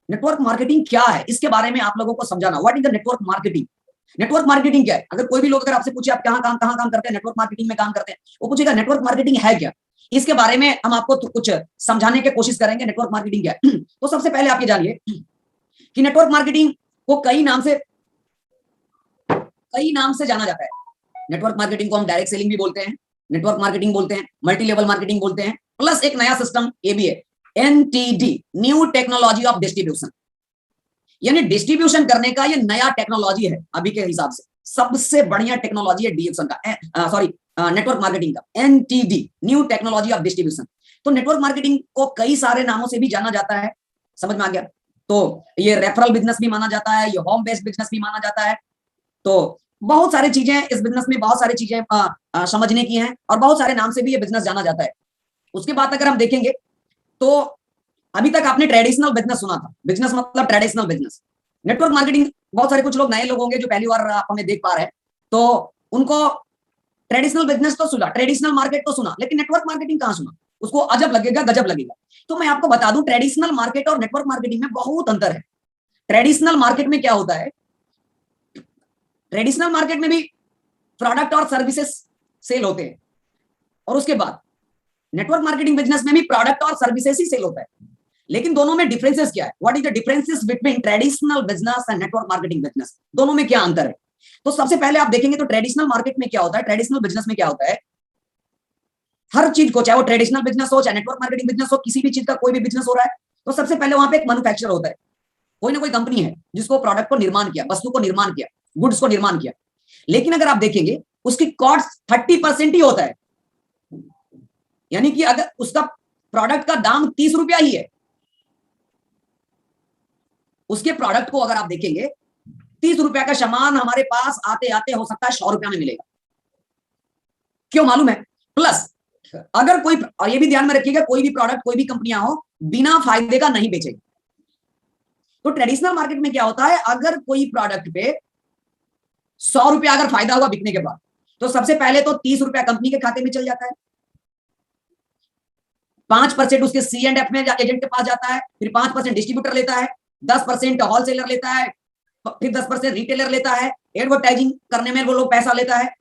Network marketing क्या है इसके बारे में आप लोगों को समझाना। What is the network marketing? Network marketing क्या है? अगर कोई भी लोग अगर आपसे पूछे आप कहाँ काम करते हैं, नेटवर्क मार्केटिंग में काम करते हैं, वो पूछेगा नेटवर्क मार्केटिंग है क्या। इसके बारे में हम आपको कुछ समझाने की कोशिश करेंगे नेटवर्क मार्केटिंग क्या है। तो सबसे पहले आप ये जानिए कि नेटवर्क मार्केटिंग को कई नाम से जाना जाता है। नेटवर्क मार्केटिंग को हम डायरेक्ट सेलिंग भी बोलते हैं, नेटवर्क मार्केटिंग बोलते हैं, मल्टी लेवल मार्केटिंग बोलते हैं, प्लस एक नया सिस्टम ये भी है, NTD, new technology of distribution. यानी डिस्ट्रीब्यूशन करने का ये नया टेक्नोलॉजी है अभी के हिसाब से, सबसे बढ़िया टेक्नोलॉजी है डीएक्शन का, सॉरी नेटवर्क मार्केटिंग का, NTD, new technology of distribution. तो नेटवर्क मार्केटिंग को कई सारे नामों से भी जाना जाता है, समझ में आ गया। तो ये रेफरल बिजनेस भी माना जाता है, ये होम बेस्ड बिजनेस भी माना जाता है। तो बहुत सारी चीजें इस बिजनेस में, बहुत सारी चीजें समझने की हैं, और बहुत सारे नाम से भी ये बिजनेस जाना जाता है। उसके बाद अगर हम देखेंगे तो अभी तक आपने ट्रेडिशनल बिजनेस सुना था, बिजनेस मतलब ट्रेडिशनल बिजनेस। नेटवर्क मार्केटिंग, बहुत सारे कुछ लोग नए लोग होंगे जो पहली बार आप हमें देख पा रहे हैं, तो उनको ट्रेडिशनल बिजनेस तो सुना, ट्रेडिशनल मार्केट तो सुना, लेकिन नेटवर्क मार्केटिंग कहां सुना, उसको अजब लगेगा, गजब लगेगा। तो मैं आपको बता दूं, ट्रेडिशनल मार्केट और नेटवर्क मार्केटिंग में बहुत अंतर है। ट्रेडिशनल मार्केट में क्या होता है, ट्रेडिशनल मार्केट में भी प्रोडक्ट और सर्विसेज सेल होते हैं, और उसके बाद नेटवर्क मार्केटिंग बिजनेस में भी प्रोडक्ट और सर्विसेज ही सेल होता है। लेकिन दोनों में डिफरेंसेस क्या है, what is the differences between traditional business and network marketing business, दोनों में क्या अंतर है। तो सबसे पहले आप देखेंगे तो ट्रेडिशनल मार्केट में क्या होता है, ट्रेडिशनल बिजनेस में क्या होता है, हर चीज को, चाहे वो ट्रेडिशनल बिजनेस हो, चाहे नेटवर्क मार्केटिंग बिजनेस हो, किसी भी चीज का कोई भी बिजनेस हो रहा है, तो सबसे पहले वहां पे एक मैन्युफैक्चरर होता है, कोई ना कोई कंपनी है जिसको प्रोडक्ट को निर्माण किया, वस्तु को निर्माण किया, गुड्स को निर्माण किया। लेकिन अगर आप देखेंगे उसकी कॉस्ट 30% ही होता है, यानी कि अगर उसका प्रोडक्ट का दाम 30 रुपया ही है, उसके प्रोडक्ट को अगर आप देखेंगे 30 रुपया का सामान हमारे पास आते आते हो सकता है 100 रुपया में मिलेगा। क्यों मालूम है? प्लस अगर कोई, और ये भी ध्यान में रखिएगा, कोई भी प्रोडक्ट, कोई भी कंपनियां हो, बिना फायदे का नहीं बेचेगी। तो ट्रेडिशनल मार्केट में क्या होता है, अगर कोई प्रोडक्ट पे 100 रुपया अगर फायदा हुआ बिकने के बाद, तो सबसे पहले तो 30 रुपया कंपनी के खाते में चल जाता है, 5% उसके C&F में एजेंट के पास जाता है, फिर 5% डिस्ट्रीब्यूटर लेता है, 10% होलसेलर लेता है, फिर 10% रिटेलर लेता है, एडवर्टाइजिंग करने में वो लोग पैसा लेता है,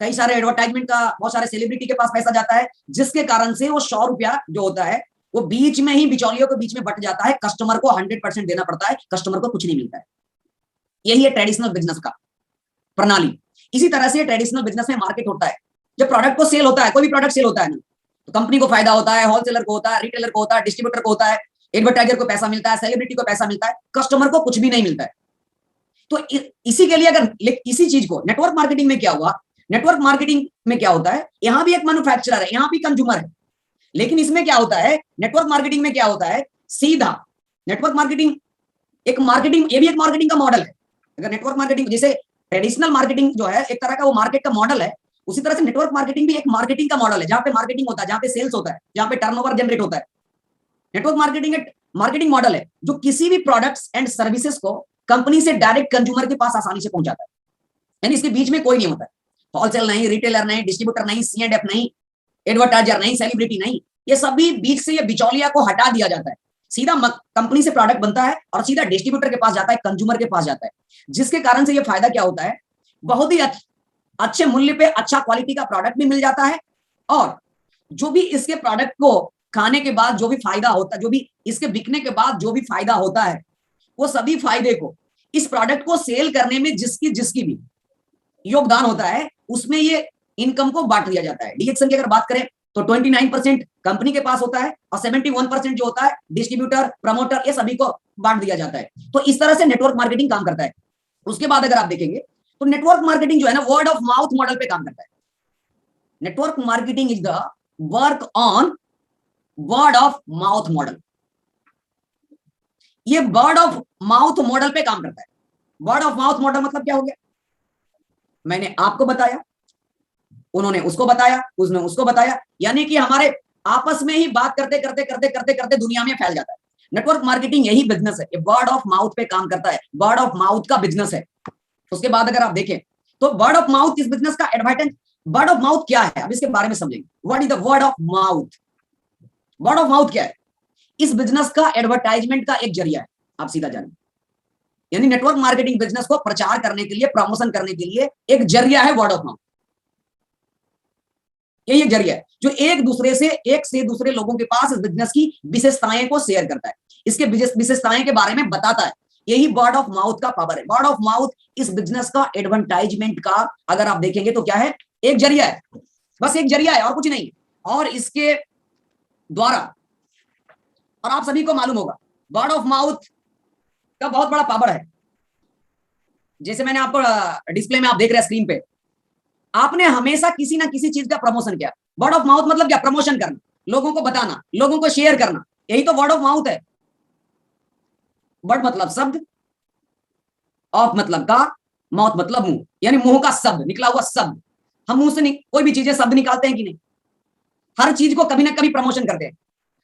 कई सारे एडवर्टाइजमेंट का, बहुत सारे सेलिब्रिटी के पास पैसा जाता है, जिसके कारण से वो 100 रुपया जो होता है वो बीच में ही, बिचौलियों के बीच में बट जाता है, कस्टमर को 100% देना पड़ता है, कस्टमर को कुछ नहीं मिलता है। यही है ट्रेडिशनल बिजनेस का प्रणाली। इसी तरह से ट्रेडिशनल बिजनेस में मार्केट होता है, जब प्रोडक्ट को सेल होता है, कोई भी प्रोडक्ट सेल होता है ना, तो कंपनी को फायदा होता है, होलसेलर को होता है, रिटेलर को होता है, डिस्ट्रीब्यूटर को होता है, एडवर्टाइजर को पैसा मिलता है, सेलिब्रिटी को पैसा मिलता है, कस्टमर को कुछ भी नहीं मिलता है। तो इसी के लिए अगर इसी चीज को नेटवर्क मार्केटिंग में क्या हुआ, नेटवर्क मार्केटिंग में क्या होता है, यहां भी एक मैन्युफैक्चरर है, यहां भी कंज्यूमर है, लेकिन इसमें क्या होता है, नेटवर्क मार्केटिंग में क्या होता है, सीधा नेटवर्क मार्केटिंग एक मार्केटिंग, ये भी एक मार्केटिंग का मॉडल है। अगर नेटवर्क मार्केटिंग, जैसे ट्रेडिशनल मार्केटिंग जो है एक तरह का वो मार्केट का मॉडल है, उसी तरह से नेटवर्क मार्केटिंग भी एक मार्केटिंग का मॉडल है, जहां पे मार्केटिंग होता है, जहां पे सेल्स होता है, जहां पे टर्नओवर जनरेट होता है। नेटवर्क मार्केटिंग एक मार्केटिंग मॉडल है जो किसी भी प्रोडक्ट्स एंड सर्विसेज को कंपनी से डायरेक्ट कंज्यूमर के पास आसानी से पहुंचाता है, यानी इसके बीच में कोई नहीं होता है, होलसेल नहीं, रिटेलर नहीं, डिस्ट्रीब्यूटर नहीं, C&F नहीं, एडवर्टाइजर नहीं, सेलिब्रिटी नहीं, ये सभी बीच से, ये बिचौलिया को हटा दिया जाता है, सीधा कंपनी से प्रोडक्ट बनता है और सीधा डिस्ट्रीब्यूटर के पास जाता है, कंज्यूमर के पास जाता है, जिसके कारण से ये फायदा क्या होता है, बहुत ही अच्छे मूल्य पे अच्छा क्वालिटी का प्रोडक्ट भी मिल जाता है, और जो भी इसके प्रोडक्ट को खाने के बाद जो भी फायदा होता है, जो भी इसके बिकने के बाद जो भी फायदा होता है, वो सभी फायदे को इस प्रोडक्ट को सेल करने में जिसकी जिसकी भी योगदान होता है, उसमें ये इनकम को बांट दिया जाता है। डीएक्शन की अगर बात करें तो 29% कंपनी के पास होता है और 71% जो होता है डिस्ट्रीब्यूटर, प्रमोटर, ये सभी को बांट दिया जाता है। तो इस तरह से नेटवर्क मार्केटिंग काम करता है। उसके बाद अगर आप देखेंगे तो नेटवर्क मार्केटिंग जो है ना, वर्ड ऑफ माउथ मॉडल पे काम करता है। Network marketing is the work on word of mouth model. ये वर्ड ऑफ माउथ मॉडल पे काम करता है। वर्ड ऑफ माउथ मॉडल मतलब क्या हो गया, मैंने आपको बताया, उन्होंने उसको बताया, उसने उसको बताया, यानी कि हमारे आपस में ही बात करते करते करते करते करते दुनिया में फैल जाता है। नेटवर्क मार्केटिंग यही बिजनेस है, ये वर्ड ऑफ माउथ पे काम करता है, वर्ड ऑफ माउथ का बिजनेस है। उसके बाद अगर आप देखें तो वर्ड ऑफ माउथ इस बिजनेस का एडवर्टाइज, वर्ड ऑफ माउथ क्या है, अब इसके बारे में समझेंगे। What is the word of mouth? Word of mouth क्या है? इस बिजनेस का एडवर्टाइजमेंट का एक जरिया है। आप सीधा जानिए। यानी नेटवर्क मार्केटिंग बिजनेस को प्रचार करने के लिए, प्रमोशन करने के लिए एक जरिया है वर्ड ऑफ माउथ। यही एक जरिया है जो एक से दूसरे लोगों के पास इस बिजनेस की विशेषताएं को शेयर करता है, इसके विशेषताएं के बारे में बताता है। यही वर्ड ऑफ माउथ का पावर है। वर्ड ऑफ माउथ इस बिजनेस का एडवर्टाइजमेंट का अगर आप देखेंगे तो क्या है, एक जरिया है, बस एक जरिया है और कुछ नहीं है। और इसके द्वारा, और आप सभी को मालूम होगा, वर्ड ऑफ माउथ का बहुत बड़ा पावर है। जैसे मैंने आपको डिस्प्ले में आप देख रहे हैं स्क्रीन पे, आपने हमेशा किसी ना किसी चीज का प्रमोशन किया। वर्ड ऑफ माउथ मतलब क्या, प्रमोशन करना, लोगों को बताना, लोगों को शेयर करना, यही तो वर्ड ऑफ माउथ है। वर्ड मतलब शब्द, ऑफ मतलब का, माउथ मतलब मुंह, यानी मुंह का शब्द, निकला हुआ शब्द। हम मुंह से कोई भी चीजें शब्द निकालते हैं कि नहीं, हर चीज को कभी ना कभी प्रमोशन करते हैं।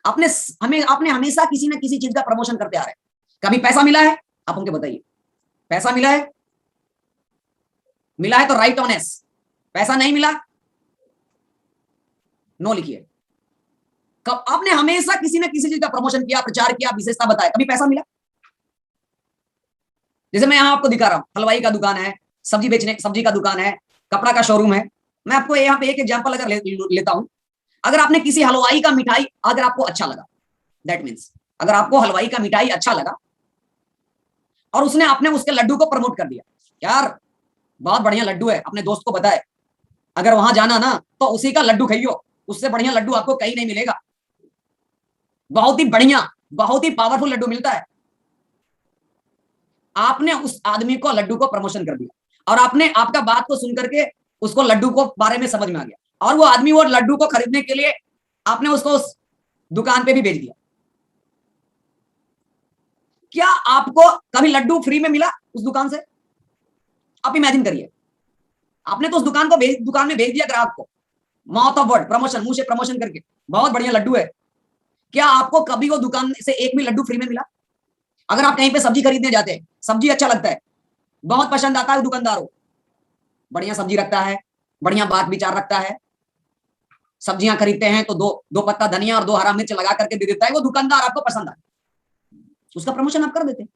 आपने हमेशा किसी ना किसी चीज का प्रमोशन करते आ रहे हैं। कभी पैसा मिला है, आप हमको बताइए, पैसा मिला है? मिला है तो राइट ऑन एस। पैसा नहीं मिला, नो लिखिए। कब आपने हमेशा किसी ना किसी चीज का प्रमोशन किया, प्रचार किया, विशेषता बताया, कभी पैसा मिला? जैसे मैं यहां आपको दिखा रहा हूं, हलवाई का दुकान है, सब्जी का दुकान है, कपड़ा का शोरूम है। मैं आपको यहाँ पे एक एग्जांपल अगर लेता हूं, अगर आपने किसी हलवाई का मिठाई अगर आपको अच्छा लगा, दैट मीन्स अगर आपको हलवाई का मिठाई अच्छा लगा और आपने उसके लड्डू को प्रमोट कर दिया, यार बहुत बढ़िया लड्डू है, अपने दोस्त को बताए, अगर वहां जाना ना तो उसी का लड्डू खाइयो, उससे बढ़िया लड्डू आपको कहीं नहीं मिलेगा, बहुत ही बढ़िया, बहुत ही पावरफुल लड्डू मिलता है। आपने उस आदमी को लड्डू को प्रमोशन कर दिया और आपने आपका बात को सुन करके उसको लड्डू को बारे में समझ में आ गया और वो आदमी वो लड्डू को खरीदने के लिए आपने उसको उस दुकान पे भी भेज दिया। क्या आपको कभी लड्डू फ्री में मिला उस दुकान से? आप इमेजिन करिए, आपने तो उस दुकान में भेज दिया ग्राहक को, माउथ ऑफ वर्ड, प्रमोशन, मुंह से प्रमोशन करके, बहुत बढ़िया लड्डू है। क्या आपको कभी वो दुकान से एक भी लड्डू फ्री में मिला? अगर आप कहीं पे सब्जी खरीदने जाते हैं, सब्जी अच्छा लगता है, बहुत पसंद आता है दुकानदार हो, बढ़िया सब्जी रखता है, बढ़िया बात विचार रखता है, सब्जियां खरीदते हैं तो दो पत्ता धनिया और 2 हरा मिर्च लगा करके दे देता है, वो दुकानदार आपको पसंद आए, उसका प्रमोशन आप कर देते हैं।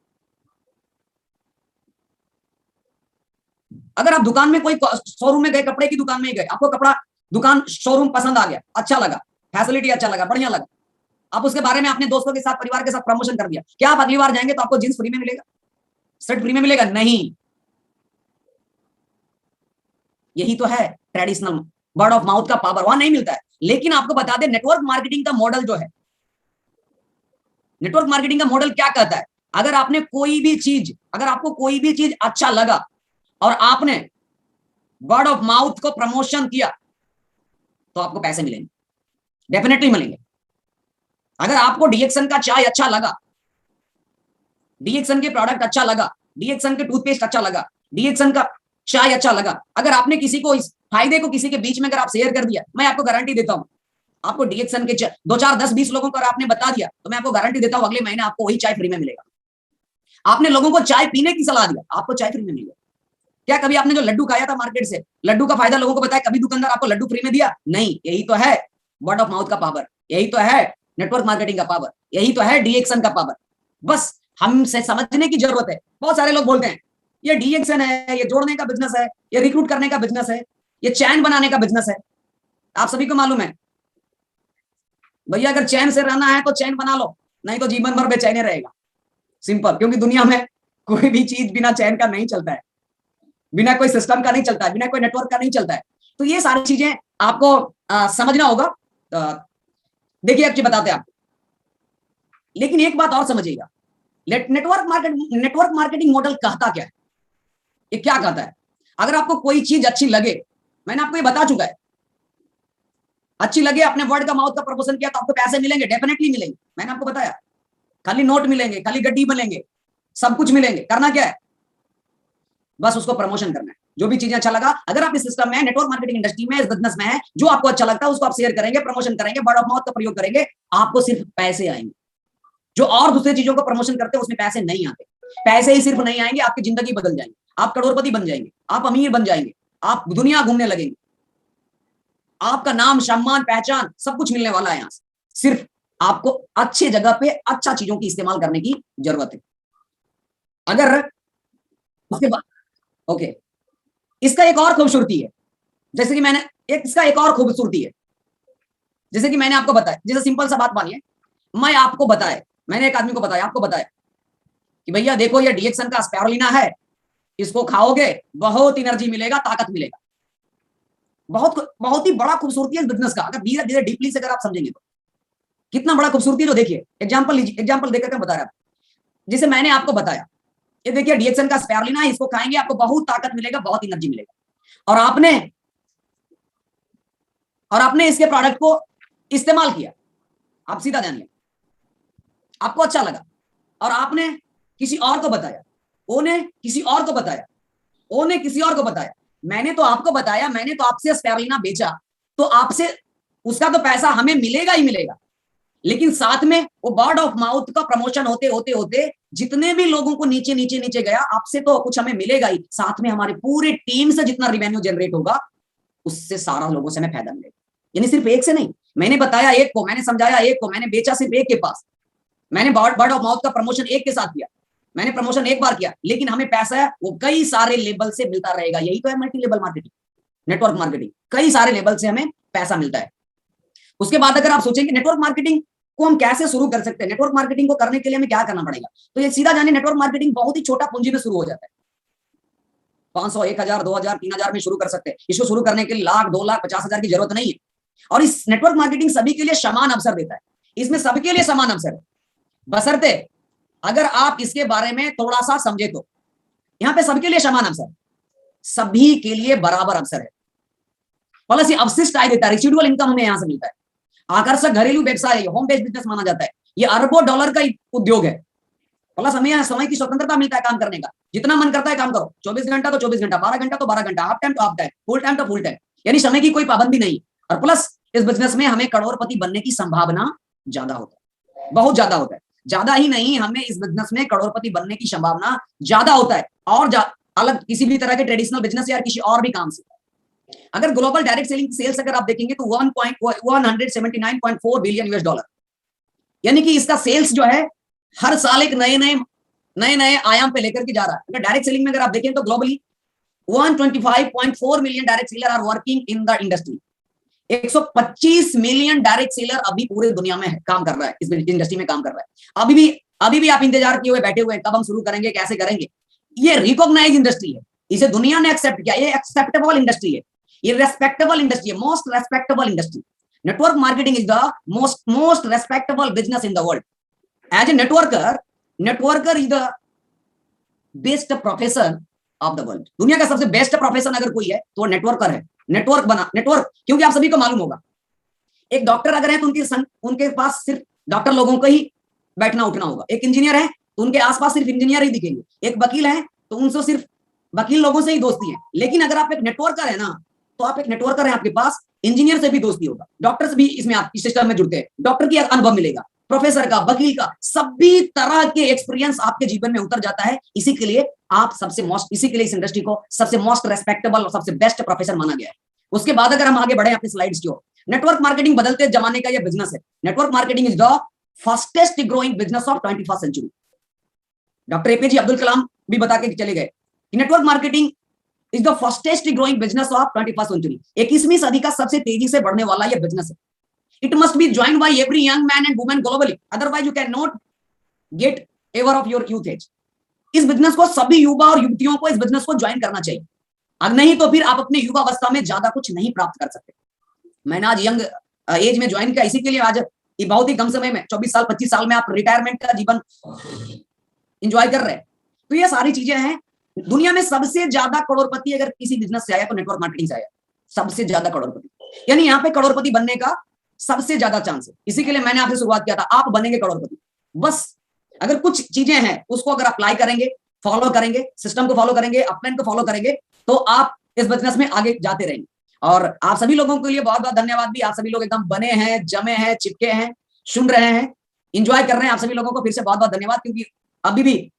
अगर आप दुकान में कोई शोरूम में गए, कपड़े की दुकान में गए, आपको कपड़ा दुकान शोरूम पसंद आ गया, अच्छा लगा, फैसिलिटी अच्छा लगा, बढ़िया लगा, आप उसके बारे में अपने दोस्तों के साथ, परिवार के साथ प्रमोशन कर दिया, क्या आप अगली बार जाएंगे तो आपको जींस फ्री में मिलेगा, शर्ट फ्री में मिलेगा? नहीं। यही तो है ट्रेडिशनल वर्ड ऑफ माउथ का पावर, वहां नहीं मिलता है। लेकिन आपको बता दें, नेटवर्क मार्केटिंग का मॉडल जो है, नेटवर्क मार्केटिंग का मॉडल क्या कहता है, अगर आपको कोई भी चीज अच्छा लगा और आपने वर्ड ऑफ माउथ को प्रमोशन किया तो आपको पैसे मिलेंगे, डेफिनेटली मिलेंगे। अगर आपको डीएक्सन का चाय अच्छा लगा, डीएक्सन के प्रोडक्ट अच्छा लगा, डीएक्सन के टूथपेस्ट अच्छा लगा, डीएक्सन का चाय अच्छा लगा, अगर आपने किसी को इस फायदे को किसी के बीच में अगर आप शेयर कर दिया, मैं आपको गारंटी देता हूं, आपको डीएक्सन के 2 4 10 20 लोगों को अगर आपने बता दिया तो मैं आपको गारंटी देता हूं अगले महीने आपको वही चाय फ्री में मिलेगा। आपने लोगों को चाय पीने की सलाह दिया, आपको चाय फ्री में मिलेगा। क्या कभी आपने जो लड्डू खाया था मार्केट से, लड्डू का फायदा लोगों को बताया, कभी दुकानदार आपको लड्डू फ्री में दिया? नहीं। यही तो है वर्ड ऑफ माउथ का पावर, यही तो है नेटवर्क मार्केटिंग का पावर, यही तो है डीएक्सन का पावर। बस हमसे समझने की जरूरत है। बहुत सारे लोग बोलते हैं ये डीएक्सन है, ये जोड़ने का बिजनेस है, ये रिक्रूट करने का बिजनेस है, ये चैन बनाने का बिजनेस है। आप सभी को मालूम है भैया, अगर चैन से रहना है तो चैन बना लो, नहीं तो जीवन भर बेचैन रहेगा, सिंपल। क्योंकि दुनिया में कोई भी चीज बिना चैन का नहीं चलता है, बिना कोई सिस्टम का नहीं चलता है, बिना कोई नेटवर्क का नहीं चलता है। तो ये सारी चीजें आपको समझना होगा। देखिए अब बताते हैं आपको, लेकिन एक बात और समझिएगा, नेटवर्क मार्केटिंग मॉडल कहता क्या है, ये क्या कहता है? अगर आपको कोई चीज अच्छी लगे, मैंने आपको ये बता चुका है, अच्छी लगे, अपने वर्ड का माउथ का प्रमोशन किया तो आपको पैसे मिलेंगे, डेफिनेटली मिलेंगे। मैंने आपको बताया, खाली नोट मिलेंगे, खाली गड्डी मिलेंगे, सब कुछ मिलेंगे। करना क्या है, बस उसको प्रमोशन करना है। जो भी चीजें अच्छा लगा, अगर आप इस सिस्टम में, नेटवर्क मार्केटिंग इंडस्ट्री में, इस बिजनेस में है, जो आपको अच्छा लगता है उसको आप शेयर करेंगे, प्रमोशन करेंगे, वर्ड ऑफ माउथ का प्रयोग करेंगे, आपको सिर्फ पैसे आएंगे। जो और दूसरी चीजों को प्रमोशन करते हैं उसमें पैसे नहीं आते। पैसे ही सिर्फ नहीं आएंगे, आपकी जिंदगी बदल जाएंगे, आप करोड़पति बन जाएंगे, आप अमीर बन जाएंगे, आप दुनिया घूमने लगेंगे, आपका नाम, सम्मान, पहचान सब कुछ मिलने वाला है। यहां से सिर्फ आपको अच्छी जगह पे अच्छा चीजों की इस्तेमाल करने की जरूरत है। अगर उसके बाद ओके, इसका एक और खूबसूरती है, जैसे कि मैंने इसका एक और खूबसूरती है, जैसे कि मैंने आपको बताया, जैसे सिंपल सा बात मानिए, मैं आपको बताया, मैंने एक आदमी को बताया, आपको बताया कि भैया देखो ये डीएक्सन का स्पायरुलिना है, इसको खाओगे बहुत एनर्जी मिलेगा, ताकत मिलेगा। बहुत ही बड़ा खूबसूरती है इस बिजनेस का, अगर धीरे धीरे डीपली से अगर आप समझेंगे तो कितना बड़ा खूबसूरती है। जो देखिए एग्जांपल लीजिए, एग्जांपल देकर के बता रहा हूं, जैसे मैंने आपको बताया, ये देखिए डीएक्सन का स्पायरुलिना है, इसको खाएंगे आपको बहुत ताकत मिलेगा, बहुत एनर्जी मिलेगा। और आपने इसके प्रोडक्ट को इस्तेमाल किया, आप सीधा जानिए, आपको अच्छा लगा, और आपने किसी और को बताया, ओ ने किसी और को बताया, ओ ने किसी और को बताया, मैंने तो आपको बताया, मैंने तो आपसे स्पायरुलिना बेचा, तो आपसे उसका तो पैसा हमें मिलेगा ही मिलेगा, लेकिन साथ में वो वर्ड ऑफ माउथ का प्रमोशन होते होते होते जितने भी लोगों को नीचे नीचे नीचे गया, आपसे तो कुछ हमें मिलेगा ही, साथ में हमारे पूरे टीम से जितना रिवेन्यू जनरेट होगा उससे सारा लोगों से हमें फायदा मिलेगा। यानी सिर्फ एक से नहीं, मैंने बताया एक को, मैंने समझाया एक को, मैंने बेचा सिर्फ एक के पास, मैंने वर्ड ऑफ माउथ का प्रमोशन एक के साथ किया, मैंने प्रमोशन एक बार किया, लेकिन हमें पैसा है वो कई सारे लेवल से मिलता रहेगा। यही तो है multi level marketing, network marketing, कई सारे लेवल से हमें पैसा मिलता है। उसके बाद अगर आप सोचेंगे नेटवर्क मार्केटिंग को हम कैसे शुरू कर सकते हैं, नेटवर्क मार्केटिंग को करने के लिए हमें क्या करना पड़ेगा, तो ये सीधा जानिए, नेटवर्क मार्केटिंग बहुत ही छोटा पूंजी में शुरू हो जाता है। 500, 1000, 2000, 3000 में शुरू कर सकते हैं। इसको शुरू करने के लिए लाख, 2 लाख, 50,000 की जरूरत नहीं है। और इस नेटवर्क मार्केटिंग सभी के लिए समान अवसर देता है, इसमें सबके लिए समान अवसर है, बशर्ते अगर आप इसके बारे में थोड़ा सा समझे तो। यहां पे सबके लिए समान अवसर, सभी के लिए बराबर अवसर है, प्लस ये अवशिष्ट आय देता है, रेसिडुअल इनकम हमें यहां से मिलता है। आकर्षक घरेलू व्यवसाय, होम बेस्ड बिजनेस माना जाता है, ये अरबों डॉलर का उद्योग है, प्लस हमें यहाँ समय की स्वतंत्रता मिलता है काम करने का, जितना मन करता है काम करो, 24 घंटा तो 24 घंटा, 12 घंटा तो 12 घंटा, हाफ टाइम तो हाफ टाइम, फुल टाइम तो फुल टाइम, यानी समय की कोई पाबंदी नहीं। और प्लस इस बिजनेस में हमें करोड़पति बनने की संभावना ज्यादा होता है, बहुत ज्यादा होता है, ज्यादा ही नहीं, हमें इस बिजनेस में करोड़पति बनने की संभावना ज्यादा होता है, और अलग किसी भी तरह के ट्रेडिशनल बिजनेस या किसी और भी काम से। अगर ग्लोबल डायरेक्ट सेलिंग सेल्स अगर आप देखेंगे तो 179.4 बिलियन यूएस डॉलर, यानी कि इसका सेल्स जो है हर साल एक नए नए आयाम पे लेकर के जा रहा है। अगर डायरेक्ट सेलिंग में अगर आप देखें तो globally 125.4 million direct seller are working in the industry, 125 million direct seller अभी पूरे दुनिया में काम कर रहा है, इस इंडस्ट्री में काम कर रहा है। अभी भी आप इंतजार किए हुए बैठे हुए हैं, कब हम शुरू करेंगे, कैसे करेंगे। ये रिकॉग्नाइज इंडस्ट्री है, इसे दुनिया ने एक्सेप्ट किया, ये एक्सेप्टेबल इंडस्ट्री है, ये रेस्पेक्टेबल इंडस्ट्री है, most respectable industry. Network marketing is the most respectable business in the world. As a networker is the best profession of the world. दुनिया का सबसे बेस्ट प्रोफेशन अगर कोई है तो नेटवर्कर है। नेटवर्क, क्योंकि आप सभी को मालूम होगा, एक डॉक्टर अगर है तो उनके पास सिर्फ डॉक्टर लोगों को ही बैठना उठना होगा, एक इंजीनियर है तो उनके आसपास सिर्फ इंजीनियर ही दिखेंगे, एक वकील है तो उनसे सिर्फ वकील लोगों से ही दोस्ती है। लेकिन अगर आप एक नेटवर्कर है ना, तो आप एक नेटवर्कर है, आपके पास इंजीनियर से भी दोस्ती होगा, डॉक्टर से भी इसमें आप इस सिस्टम में जुड़ते हैं, डॉक्टर की अनुभव मिलेगा, प्रोफेसर का, वकील का, सभी तरह के एक्सपीरियंस आपके जीवन में उतर जाता है। इसी के लिए इस इंडस्ट्री को सबसे मोस्ट रेस्पेक्टेबल और सबसे बेस्ट प्रोफेशन माना गया है। उसके बाद अगर हम आगे बढ़े अपनी स्लाइड्स की ओर, नेटवर्क मार्केटिंग बदलते जमाने का यह बिजनेस है। Network marketing is the fastest growing business of 21st century. Doctor APJ Abdul Kalam भी बता के चले गए कि network marketing is the fastest growing business of 21st century. 21वीं सदी का सबसे तेजी से बढ़ने वाला यह बिजनेस है। It must be joined by every young man and woman globally. Otherwise, you cannot get ever of your youth age. इस बिजनेस को सभी युवा और युवतियों को इस बिजनेस को ज्वाइन करना चाहिए, अब नहीं तो फिर आप अपने युवा अवस्था में ज्यादा कुछ नहीं प्राप्त कर सकते। मैंने आज यंग एज में ज्वाइन किया, इसी के लिए आज ये बहुत ही कम समय में 24 साल 25 साल में आप रिटायरमेंट का जीवन एंजॉय कर रहे हैं। तो ये सारी चीजें हैं। दुनिया में सबसे ज्यादा करोड़पति अगर किसी बिजनेस से आया तो नेटवर्क मार्केटिंग से आया, सबसे ज्यादा करोड़पति, यानी यहाँ पे करोड़पति बनने का सबसे ज्यादा चांस है। इसी के लिए मैंने आपसे शुरुआत किया था, आप बनेंगे करोड़पति। बस अगर कुछ चीजें हैं उसको अगर अप्लाई करेंगे, फॉलो करेंगे, सिस्टम को फॉलो करेंगे, अपलाइन को फॉलो करेंगे, तो आप इस बिजनेस में आगे जाते रहेंगे। और आप सभी लोगों के लिए बहुत बहुत धन्यवाद भी। आप सभी लोग एकदम बने हैं, जमे हैं, चिपके हैं, सुन रहे हैं, इंजॉय कर रहे हैं। आप सभी लोगों को फिर से बहुत बहुत धन्यवाद, क्योंकि अभी भी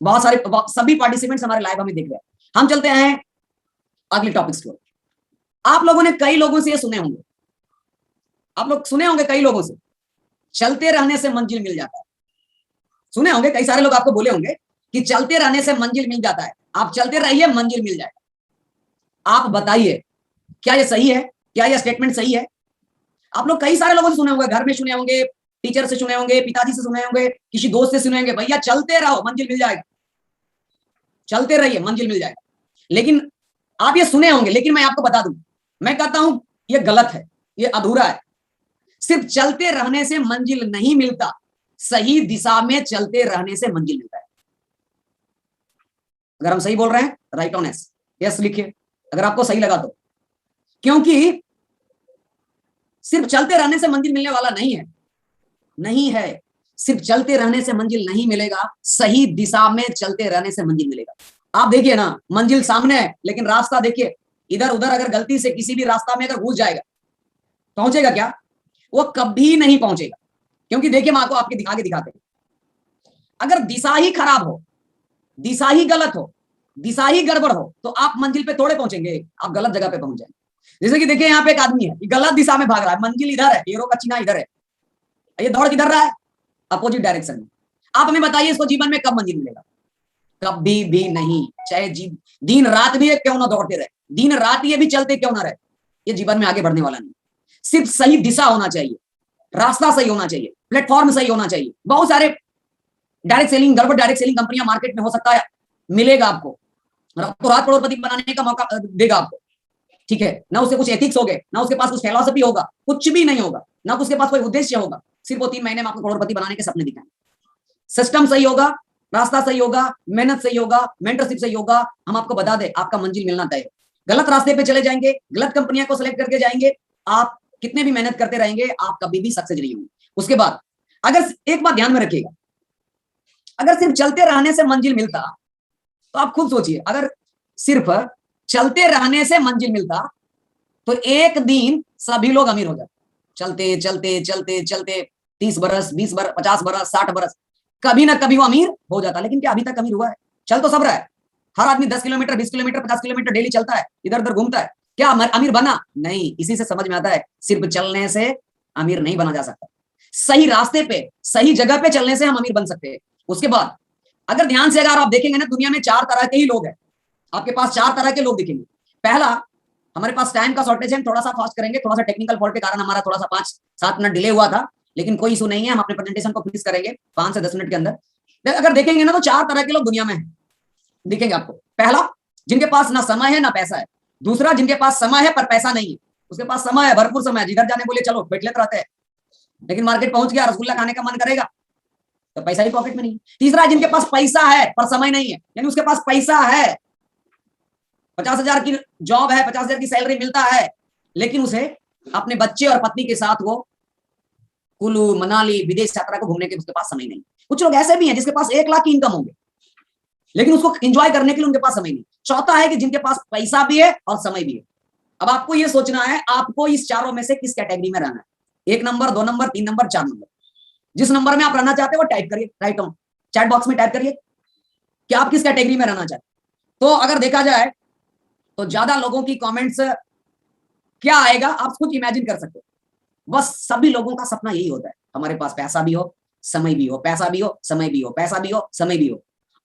बहुत सारे सभी पार्टिसिपेंट्स हमारे लाइव हमें देख रहे हैं। हम चलते हैं अगले टॉपिक्स की ओर। आप लोगों ने कई लोगों से ये सुने होंगे, आप लोग सुने होंगे कई लोगों से, चलते रहने से मंजिल मिल जाता है। सुने होंगे, कई सारे लोग आपको बोले होंगे कि चलते रहने से मंजिल मिल जाता है। आप चलते रहिए, मंजिल मिल जाएगा। आप बताइए क्या ये सही है? क्या ये स्टेटमेंट सही है? आप लोग कई सारे लोगों से सुने होंगे, घर में सुने होंगे, टीचर से सुने होंगे, पिताजी से सुने होंगे, किसी दोस्त से सुने होंगे, भैया चलते रहो मंजिल मिल जाएगा, चलते रहिए मंजिल मिल जाएगा। लेकिन आप ये सुने होंगे, लेकिन मैं आपको बता दूं, मैं कहता हूं ये गलत है, ये अधूरा है। सिर्फ चलते रहने से मंजिल नहीं मिलता, सही दिशा में चलते रहने से मंजिल मिलता है। अगर हम सही बोल रहे हैं, राइट ऑन एस, यस लिखिए अगर आपको सही लगा तो। क्योंकि सिर्फ चलते रहने से मंजिल मिलने वाला नहीं है, नहीं है। सिर्फ चलते रहने से मंजिल नहीं मिलेगा, सही दिशा में चलते रहने से मंजिल मिलेगा। आप देखिए ना, मंजिल सामने है लेकिन रास्ता देखिए, इधर उधर अगर गलती से किसी भी रास्ता में अगर घुस जाएगा, पहुंचेगा क्या? वो कभी नहीं पहुंचेगा। क्योंकि देखिए, मैं आपको आपके आगे दिखाते हैं, अगर दिशा ही खराब हो, दिशा ही गलत हो, दिशा ही गड़बड़ हो, तो आप मंजिल पे थोड़े पहुंचेंगे, आप गलत जगह पे पहुंच जाएंगे। जैसे कि देखिए, यहाँ पे एक आदमी है, गलत दिशा में भाग रहा है, मंजिल इधर है, हीरो का चिन्ह इधर है, ये दौड़ किधर रहा है? अपोजिट डायरेक्शन में। आप हमें बताइए, इसको जीवन में कब मंजिल मिलेगा? कभी भी नहीं। चाहे दिन रात भी क्यों ना दौड़ते रहे, दिन रात ये भी चलते क्यों ना रहे, ये जीवन में आगे बढ़ने वाला नहीं। सिर्फ सही दिशा होना चाहिए, रास्ता सही होना चाहिए, प्लेटफॉर्म सही होना चाहिए। बहुत सारे डायरेक्ट सेलिंग, गड़बड़ डायरेक्ट सेलिंग कंपनियां मार्केट में हो सकता है, मिलेगा आपको, रातों रात करोड़पति बनाने का मौका देगा आपको, ठीक है ना? उसके कुछ एथिक्स होंगे, ना उसके पास कुछ फिलॉसफी होगा, कुछ भी नहीं होगा, ना उसके पास कोई उद्देश्य होगा। सिर्फ वो 3 महीने में आपको करोड़पति बनाने के सपने दिखाएंगे। सिस्टम सही होगा, रास्ता सही होगा, मेहनत सही होगा, मेंटरशिप सही होगा, हम आपको बता दें, आपका मंजिल मिलना तय है। गलत रास्ते पे चले जाएंगे, गलत कंपनियां को सिलेक्ट करके जाएंगे, आप कितने भी मेहनत करते रहेंगे, आप कभी भी सक्सेस नहीं होंगे। उसके बाद अगर एक बात ध्यान में रखिएगा, अगर सिर्फ चलते रहने से मंजिल मिलता, तो आप खुद सोचिए, अगर सिर्फ चलते रहने से मंजिल मिलता तो एक दिन सभी लोग अमीर हो जाते। चलते चलते चलते चलते 30 बरस, 20 बरस, 50 बरस, 60 बरस, कभी ना कभी वो अमीर हो जाता। लेकिन क्या अभी तक अमीर हुआ है? चल तो सब रहा है, हर आदमी 10 किलोमीटर, 20 किलोमीटर, 50 किलोमीटर डेली चलता है, इधर उधर घूमता है, क्या अमीर बना? नहीं। इसी से समझ में आता है, सिर्फ चलने से अमीर नहीं बना जा सकता, सही रास्ते पे, सही जगह पे चलने से हम अमीर बन सकते हैं। उसके बाद अगर ध्यान से अगर आप देखेंगे ना, दुनिया में 4 तरह के ही लोग हैं, आपके पास 4 तरह के लोग दिखेंगे। पहला, हमारे पास टाइम का शॉर्टेज है, थोड़ा सा फास्ट करेंगे, थोड़ा सा टेक्निकल फॉल्ट के कारण हमारा थोड़ा सा 5-7 मिनट डिले हुआ था, लेकिन कोई इशू नहीं है, हम अपने प्रेजेंटेशन को फिनिश करेंगे 5 से 10 मिनट के अंदर। अगर देखेंगे ना, तो 4 तरह के लोग दुनिया में हैं, दिखेंगे आपको। पहला, जिनके पास ना समय है ना पैसा है। दूसरा, जिनके पास समय है पर पैसा नहीं है। उसके पास समय है, भरपूर समय है, जिधर जाने बोले चलो बैठ लेते रहते हैं, लेकिन मार्केट पहुंच गया, रसगुल्ला खाने का मन करेगा तो पैसा ही पॉकेट में नहीं। तीसरा, जिनके पास पैसा है पर समय नहीं है, यानी उसके पास पैसा है, 50,000 की जॉब है, 50,000 की सैलरी मिलता है, लेकिन उसे अपने बच्चे और पत्नी के साथ वो कुल्लू मनाली विदेश यात्रा को घूमने के उसके पास समय नहीं। कुछ लोग ऐसे भी हैं जिसके पास 1 लाख की इनकम होंगे, लेकिन उसको एंजॉय करने के लिए उनके पास समय नहीं। चौथा है कि जिनके पास पैसा भी है और समय भी है। अब आपको ये सोचना है, आपको इस चारों में से किस कैटेगरी में रहना है? 1 नंबर, 2 नंबर, 3 नंबर, 4 नंबर। जिस नंबर में आप रहना चाहते हो वो टाइप करिए, राइट ऑन चैट बॉक्स में टाइप करिए कि आप किस कैटेगरी में रहना चाहते। तो अगर देखा जाए तो ज्यादा लोगों की कमेंट्स क्या आएगा, आप कुछ इमेजिन कर सकते हो। बस सभी लोगों का सपना यही होता है, हमारे पास पैसा भी हो, समय भी हो, पैसा भी हो, समय भी हो, पैसा भी हो, समय भी हो।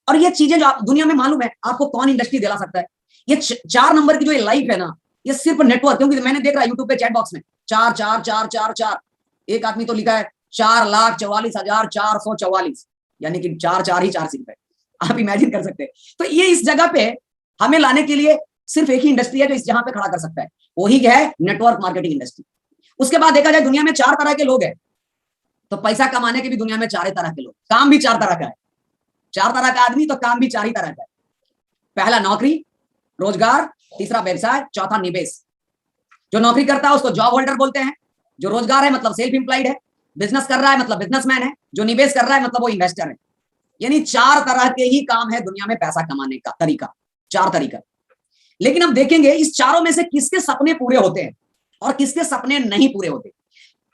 और ये चीजें जो आप दुनिया में, मालूम है आपको कौन इंडस्ट्री दिला सकता है? ये 4 नंबर की जो ये लाइफ है ना, ये सिर्फ नेटवर्क। क्योंकि मैंने देख रहा यूट्यूब पे चैट बॉक्स में 4 4 4 4 4, एक आदमी तो लिखा है 4,44,444, यानी कि 4 4 ही 4 सिर्फ है। आप इमेजिन कर सकते हैं। तो ये इस जगह पे हमें लाने के लिए सिर्फ एक ही इंडस्ट्री है जो इस जहां पे खड़ा कर सकता है, वही है नेटवर्क मार्केटिंग इंडस्ट्री। उसके बाद देखा जाए दुनिया में 4 तरह के लोग हैं, तो पैसा कमाने के भी दुनिया में 4 तरह के लोग, काम भी 4 तरह का है। 4 तरह का आदमी तो काम भी 4 ही तरह का है। पहला नौकरी, रोजगार, तीसरा व्यवसाय, चौथा निवेश। जो नौकरी करता है उसको जॉब होल्डर बोलते हैं, जो रोजगार है मतलब सेल्फ एम्प्लॉयड है, बिजनेस कर रहा है मतलब बिजनेसमैन है, जो निवेश कर रहा है मतलब वो इन्वेस्टर है। यानी 4 तरह के ही काम है दुनिया में पैसा कमाने का तरीका, 4 तरीका। लेकिन हम देखेंगे इस चारों में से किसके सपने पूरे होते हैं और किसके सपने नहीं पूरे होते,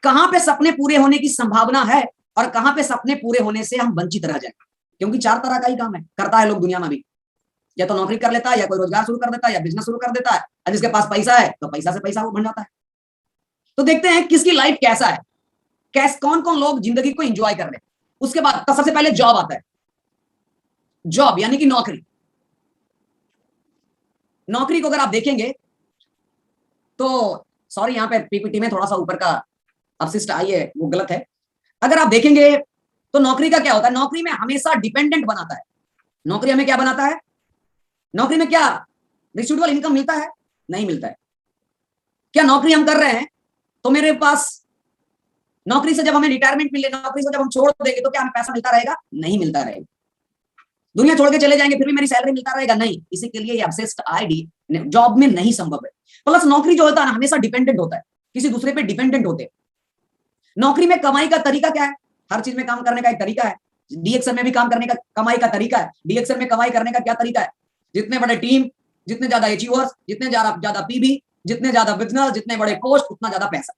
कहां पे सपने पूरे होने की संभावना है और कहां पे सपने पूरे होने से हम वंचित रह जाए। क्योंकि 4 तरह का ही काम है, करता है लोग दुनिया में भी, या तो नौकरी कर लेता है, या कोई रोजगार शुरू कर देता है, या बिजनेस शुरू कर देता है, और जिसके पास पैसा है तो पैसा से पैसा वो बन जाता है। तो देखते हैं किसकी लाइफ कैसा है, कौन कौन लोग जिंदगी को एंजॉय कर रहे हैं। उसके बाद सबसे पहले जॉब आता है। जॉब यानी कि नौकरी, नौकरी को अगर आप देखेंगे तो सॉरी यहां पे पीपीटी में थोड़ा सा ऊपर का अपशिष्ट आई है, वो गलत है। अगर आप देखेंगे तो नौकरी का क्या होता है, नौकरी में हमेशा डिपेंडेंट बनाता है। नौकरी हमें क्या बनाता है, नौकरी में क्या रिसिडुअल इनकम मिलता है, नहीं मिलता है। क्या नौकरी हम कर रहे हैं तो मेरे पास नौकरी से जब हमें रिटायरमेंट मिले, नौकरी से जब हम छोड़ देंगे तो क्या हमें पैसा मिलता रहेगा, नहीं मिलता रहेगा। दुनिया छोड़ के चले जाएंगे फिर भी मेरी सैलरी मिलता रहेगा, नहीं। इसी के लिए ये अपशिष्ट आईडी जॉब में नहीं संभव है। प्लस नौकरी जो होता है ना हमेशा डिपेंडेंट होता है, किसी दूसरे पे डिपेंडेंट होते हैं। नौकरी में कमाई का तरीका क्या है, हर चीज में काम करने का एक तरीका है। डीएक्सएल में भी काम करने का कमाई का तरीका है। डीएक्सएल में कमाई करने का क्या तरीका है, जितने बड़े टीम, जितने ज्यादा अचीवर्स, जितने ज्यादा पीबी, जितने ज्यादा बिजनेस, जितने बड़े पोस्ट, उतना ज्यादा पैसा।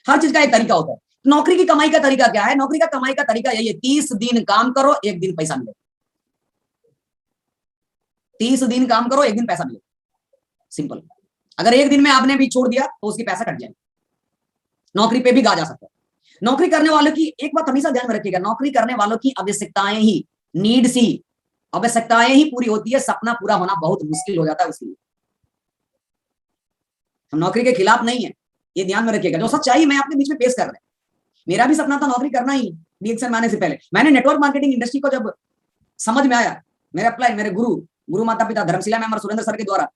हर चीज का एक तरीका होता है। नौकरी की कमाई का तरीका क्या है, नौकरी का कमाई का तरीका यही है, 30 दिन काम करो 1 दिन पैसा मिले। 30 दिन काम करो 1 दिन पैसा मिले, सिंपल। अगर 1 दिन में आपने भी छोड़ दिया तो उसकी पैसा कट जाएगा। नौकरी पे भी गा जा सकता है। नौकरी करने वालों की एक बात हमेशा ध्यान में रखिएगा, नौकरी करने वालों की आवश्यकताएं ही, नीड्स ही, आवश्यकताएं ही पूरी होती है, सपना पूरा होना बहुत मुश्किल हो जाता है उसके लिए। हम नौकरी के खिलाफ नहीं है, ये ध्यान में रखिएगा। जो सच्चाई मैं आपके बीच में पेश कर रहा हूं, मेरा भी सपना था नौकरी करना ही डीएक्सएल में आने से पहले। मैंने नेटवर्क मार्केटिंग इंडस्ट्री को जब समझ में आया, मेरे अप्लाई, मेरे गुरु माता पिता धर्मशिला में अमर सुरेंद्र सर के द्वारा